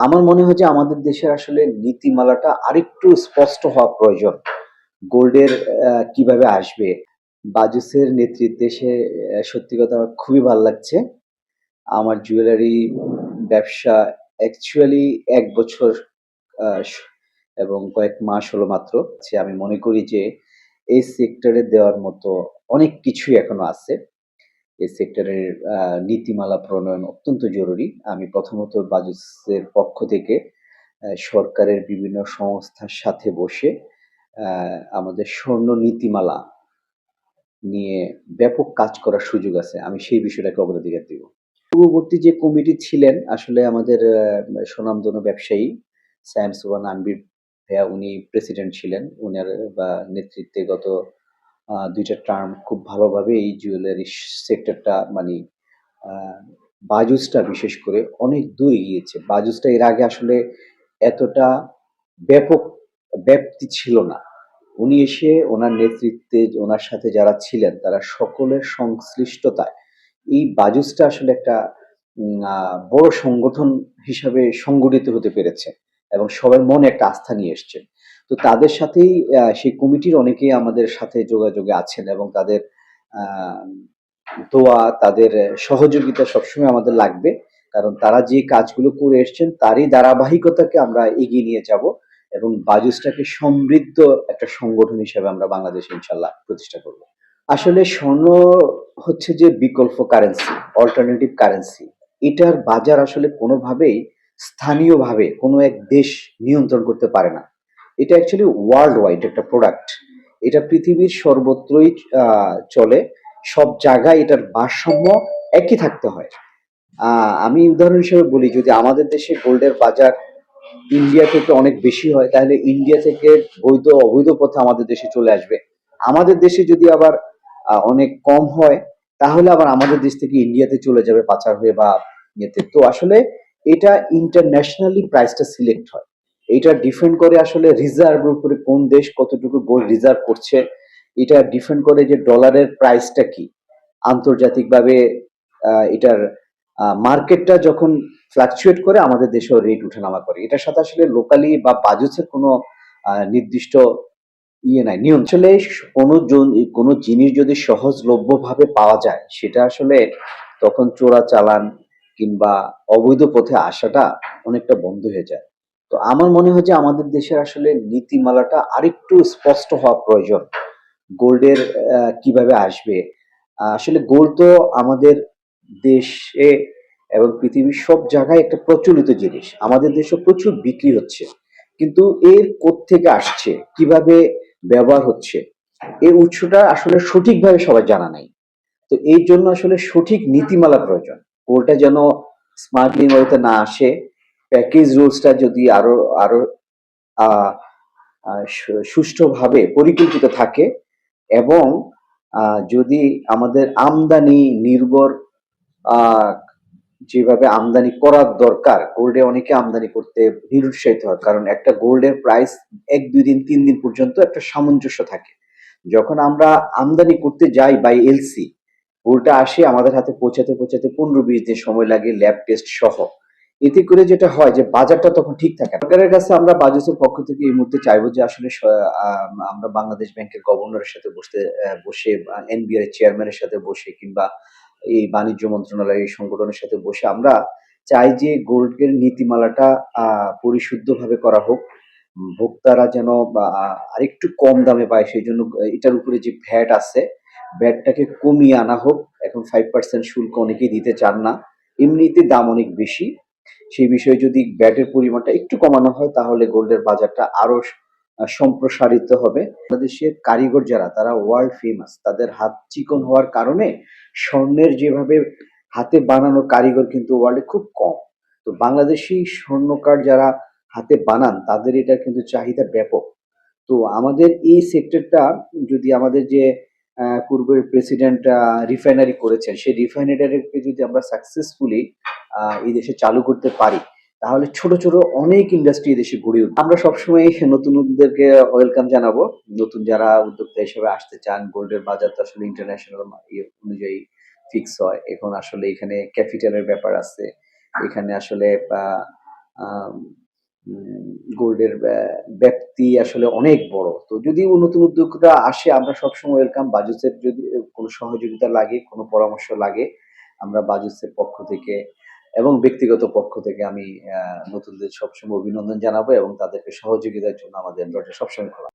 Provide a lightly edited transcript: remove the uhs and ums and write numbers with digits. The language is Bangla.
আমার মনে হয় যে আমাদের দেশের আসলে নীতিমালাটা আরেকটু স্পষ্ট হওয়া প্রয়োজন। গোল্ডের কিভাবে আসবে? বাজুসের নেতৃত্বে সত্যি কথা আমার খুবই ভাল লাগছে। আমার জুয়েলারি ব্যবসা অ্যাকচুয়ালি ১ বছর আ স এবং কয়েক মাস হলো মাত্র। আমি মনে করি যে এই সেক্টরে দেওয়ার মতো অনেক কিছুই এখনো আছে। এই সেক্টরের আ নীতিমালা প্রণয়ন অত্যন্ত জরুরি। আমি প্রথমত বাজুসের পক্ষ থেকে সরকারের বিভিন্ন সংস্থার সাথে বসে আ আমাদের স্বর্ণ নীতিমালা নিয়ে ব্যাপক কাজ করার সুযোগ আছে। আমি সেই বিষয়টাকে অগ্রাধিকার দিব। পূর্ববর্তী যে কমিটি ছিলেন আসলে আমাদের স্বনামধন্য ব্যবসায়ী সায়েম সুবহান আনবির ভাইয়া উনি প্রেসিডেন্ট ছিলেন। উনার নেতৃত্বে গত ২ টা টার্ম খুব ভালোভাবে এই জুয়েলারি সেক্টরটা মানি আ বাজুসটা বিশেষ করে অনেক দূর এগিয়েছে। বাজুসটা এর আগে আসলে এতটা ব্যাপক ব্যাপ্তি ছিল না। উনি এসে উনার নেতৃত্বে উনার সাথে যারা ছিলেন তারা সকলের সংশ্লিষ্টতায় এই বাজুসটা আসলে একটা বড় সংগঠন হিসাবে সংগঠিত হতে পেরেছে এবং সবার মনে একটা আস্থা নিয়ে এসছে। তো তাদের সাথেই সেই কমিটির অনেকেই আমাদের সাথে যোগাযোগে আছেন এবং তাদের আ দোয়া, তাদের সহযোগিতা সবসময় আমাদের লাগবে। কারণ তারা যে কাজগুলো করে এসছেন তারই ধারাবাহিকতাকে আমরা এগিয়ে নিয়ে যাবো এবং বাজুসটাকে সমৃদ্ধ একটা সংগঠন হিসেবে আমরা বাংলাদেশে ইনশাআল্লাহ প্রতিষ্ঠা করব। আসলে স্বর্ণ হচ্ছে যে বিকল্প কারেন্সি, অল্টারনেটিভ কারেন্সি। এটার বাজার আসলে কোনোভাবেই স্থানীয়ভাবে কোনো এক দেশ নিয়ন্ত্রণ করতে পারে না। এটা অ্যাকচুয়ালি ওয়ার্লড ওয়াইড একটা প্রোডাক্ট। এটা পৃথিবীর সর্বত্রই চলে। সব জায়গায় এটার ভারসাম্য একই থাকতে হয়। আমি উদাহরণ হিসেবে বলি যদি আমাদের দেশে গোল্ডের বাজার ইন্ডিয়া থেকে অনেক বেশি হয় তাহলে ইন্ডিয়া থেকে বৈধ অবৈধ পথে আমাদের দেশে চলে আসবে। আমাদের দেশে যদি আবার অনেক কম হয় তাহলে আবার আমাদের দেশ থেকে ইন্ডিয়াতে চলে যাবে পাচার হয়ে বা ইয়েতে। তো আসলে এটা ইন্টারন্যাশনালি প্রাইসটা সিলেক্ট হয়। এটা ডিপেন্ড করে আসলে রিজার্ভের উপরে কোন দেশ কতটুকু গোল্ড রিজার্ভ করছে। এটা ডিপেন্ড করে যে ডলারের প্রাইসটা কি। আন্তর্জাতিকভাবে এটার মার্কেটটা যখন ফ্লাকচুয়েট করে আমাদের দেশেও রেট উঠানামা করে। এটার সাথে আসলে লোকালি বা বাজেটের কোনো নির্দিষ্ট নাই নিয়ম। আসলে কোনো জিনিস যদি সহজলভ্যভাবে পাওয়া যায় সেটা আসলে তখন চোরাচালান কিংবা অবৈধ পথে আসাটা অনেকটা বন্ধ হয়ে যায়। তো আমার মনে হয় যে আমাদের দেশের আসলে নীতিমালাটা আরেকটু স্পষ্ট হওয়া প্রয়োজন। গোল্ডের কিভাবে আসবে? আসলে গোল্ড তো আমাদের দেশে এবং পৃথিবীর সব জায়গায় একটা প্রচলিত জিনিস। আমাদের দেশেও প্রচুর বিক্রি হচ্ছে। কিন্তু এর কোত্থেকে আসছে? কিভাবে ব্যবহার হচ্ছে? এর উৎসটা আসলে সঠিকভাবে সবার জানা নাই। তো এই জন্য আসলে সঠিক নীতিমালা প্রয়োজন। গোল্ডটা যেন স্মাগলিং ওয়েতে না আসে, প্যাকেজ রুলসটা যদি আরো আরো আ আ সুষ্ঠুভাবে পরিকল্পিত থাকে এবং যদি আমাদের আমদানি নির্ভর আ যেভাবে আমদানি করার দরকার, গোল্ডে অনেকে আমদানি করতে নিরুৎসাহিত হয়। কারণ একটা গোল্ডের প্রাইস ১, ২ দিন, ৩ দিন পর্যন্ত একটা সামঞ্জস্য থাকে। যখন আমরা আমদানি করতে যাই বাই এলসি, গোল্ডটা আসে আমাদের হাতে পৌঁছাতে ১৫-২০ দিন সময় লাগে ল্যাব টেস্ট সহ। এতে করে যেটা হয় যে বাজারটা তখন ঠিক থাকে না। সরকারের কাছে আমরা বাজেটের পক্ষ থেকে এই মুহূর্তে চাইবো যে আসলে আমরা বাংলাদেশ ব্যাংকের গভর্নরের সাথে বসে এনবিআর এর চেয়ারম্যানের সাথে বসে কিংবা এই বাণিজ্য মন্ত্রণালয় এই সংগঠনের সাথে বসে আমরা চাই যে গোল্ডের নীতিমালাটা পরিশুদ্ধভাবে করা হোক। ভোক্তারা যেন আরেকটু কম দামে পায় সেজন্য এটার উপরে যে ভ্যাট আছে, ভ্যাটটাকে কমিয়ে আনা হোক। এখন 5% শুল্ক অনেকেই দিতে চান না। এমনিতে দাম অনেক বেশি। সেই বিষয়ে যদি ভ্যাটের পরিমাণটা একটু কমানো হয় তাহলে গোল্ডের বাজারটা আরো সম্প্রসারিত হবে। বাংলাদেশের কারিগর যারা তারা ওয়ার্ল্ড ফেমাস। তাদের হাত চিকন হওয়ার কারণে স্বর্ণের যেভাবে হাতে বানানো কারিগর কিন্তু ওয়ার্ল্ডে খুব কম। তো বাংলাদেশী স্বর্ণকার যারা হাতে বানান তাদের এটার কিন্তু চাহিদা ব্যাপক। তো আমাদের এই সেক্টরটা যদি আমাদের যে পূর্বের প্রেসিডেন্ট রিফাইনারি করেছেন সেই রিফাইনারিকে যদি আমরা সাকসেসফুলি এই দেশে চালু করতে পারি তাহলে ছোট ছোট অনেক ইন্ডাস্ট্রি দেশে গড়ে উঠবে। আমরা সবসময় নতুনদেরকে ওয়েলকাম জানাবো। নতুন যারা উদ্যোক্তা হিসেবে আসতে চান, গোল্ডের বাজার তো আসলে ইন্টারন্যাশনাল অনুযায়ী ফিক্স হয়। এখন আসলে এখানে ক্যাপিটালের ব্যাপার আছে। এখানে আসলে আম উম গোল্ডের ব্যাপ্তি আসলে অনেক বড়। তো যদি নতুন উদ্যোক্তা আসে আমরা সবসময় ওয়েলকাম। বাজুসের যদি কোনো সহযোগিতা লাগে, কোনো পরামর্শ লাগে, আমরা বাজুসের পক্ষ থেকে এবং ব্যক্তিগত পক্ষ থেকে আমি আ নতুনদের সবসময় অভিনন্দন জানাবো এবং তাদেরকে সহযোগিতার জন্য আমাদের দরজা সবসময় খোলা।